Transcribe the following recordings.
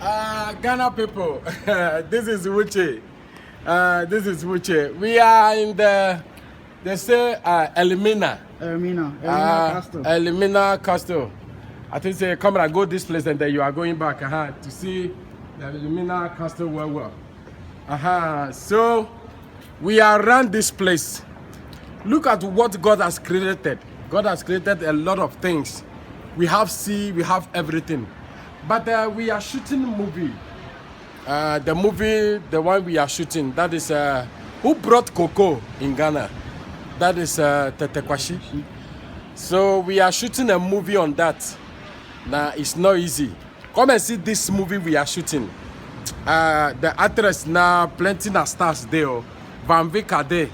Ghana people, this is Wuche. We are in they say Elmina. Elmina Castle. Elmina Castle. I think say come and go this place and then you are going back to see the Elmina Castle well. So we are around this place. Look at what God has created. God has created a lot of things. We have sea, we have everything. But we are shooting a movie. The one we are shooting, that is who brought cocoa in Ghana? That is Tetekwashi. So we are shooting a movie on that. Now it's not easy. Come and see this movie we are shooting. The actress now plenty of stars there. Van Vika Day,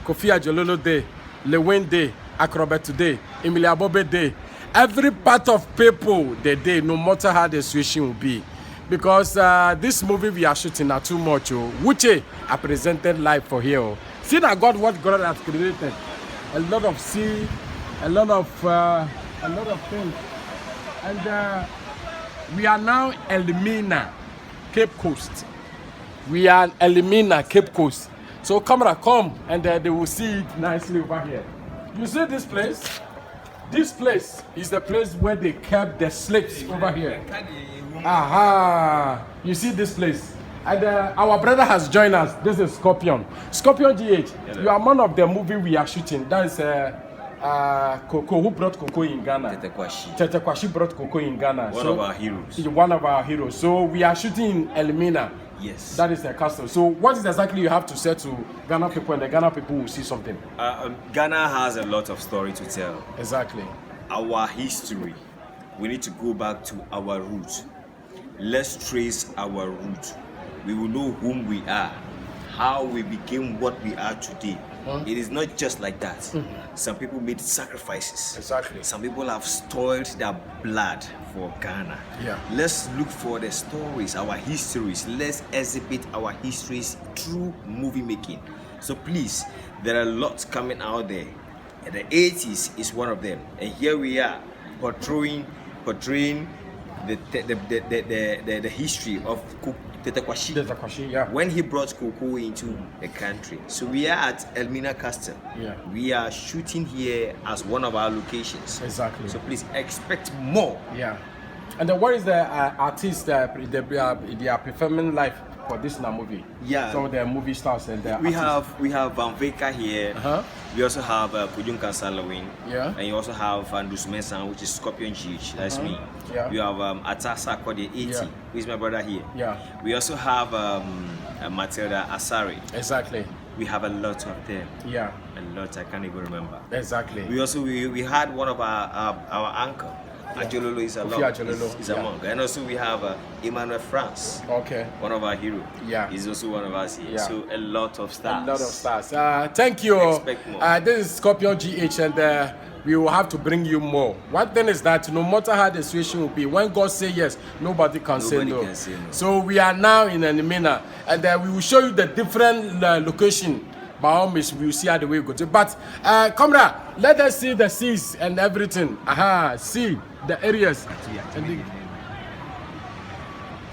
Kofi Ajololo Day, Lewin Day, Acrobat Day, Emilia Bobe Day. Every part of people they day, no matter how the situation will be. Because this movie we are shooting are too much. Wuche I presented live for here. See that God, what God has created. A lot of sea, a lot of things. And we are now Elmina, Cape Coast. We are Elmina, Cape Coast. So camera come and they will see it nicely over here. You see this place? This place is the place where they kept the slaves over here. You see this place? And our brother has joined us. This is Scorpion. Scorpion GH, you are one of the movie we are shooting. That is Coco, who brought cocoa in Ghana. Tetekwashi brought cocoa in Ghana. One of our heroes. One of our heroes. So we are shooting in Elmina. Yes. That is the castle. So what is exactly you have to say to Ghana people, and the Ghana people will see something? Ghana has a lot of story to tell. Exactly. Our history. We need to go back to our roots. Let's trace our roots. We will know whom we are, how we became what we are today. It is not just like that. Some people made sacrifices. Exactly. Some people have stored their blood for Ghana. Yeah. Let's look for the stories, our histories. Let's exhibit our histories through movie making. So please, there are lots coming out there. And the 80s is one of them. And here we are portraying the history of Tetekwashi, yeah. when he brought cocoa into the country. So we are at Elmina Castle. Yeah. We are shooting here as one of our locations. Exactly. So please expect more. Yeah. And then what is the artist they are performing live for this movie? Yeah. Some of the movie stars and the we have Van Veka here. We also have Kujun Kansalawin. Yeah. And you also have Andus Mensan, which is Scorpion GH. That's me. Yeah. We have Atasa Kode 80, who is my brother here. Yeah. We also have Matilda Asari. Exactly. We have a lot of them. Yeah. A lot, I can't even remember. Exactly. We also we had one of our uncle. Ajololo is among. And also we have Emmanuel France. Okay. One of our heroes. Yeah. He's also one of us here. Yeah. So a lot of stars. A lot of stars. Thank you. Expect more. This is Scorpion GH and we will have to bring you more. One thing is that no matter how the situation will be, when God say yes, nobody can say no. So we are now in Elmina and we will show you the different location. By all means, we will see how the way we go to. But camera, let us see the seas and everything. See the areas.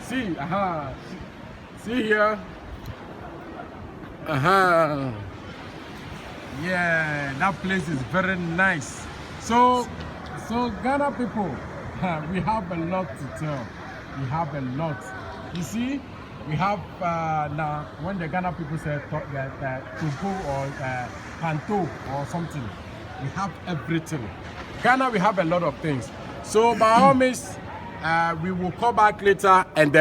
See, see here. Yeah, that place is very nice. So Ghana people, we have a lot to tell. We have a lot. You see, we have now when the Ghana people say that Tupu or Panto or something, we have everything. Ghana, we have a lot of things. So by all means, we will come back later and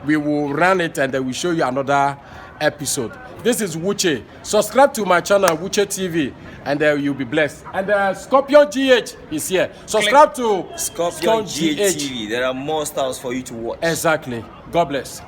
we will run it and we show you another episode. This is Wuche. Subscribe to my channel, Wuche TV, and you'll be blessed. And Scorpion GH is here. Subscribe to Scorpion GH TV. There are more stars for you to watch. Exactly. God bless.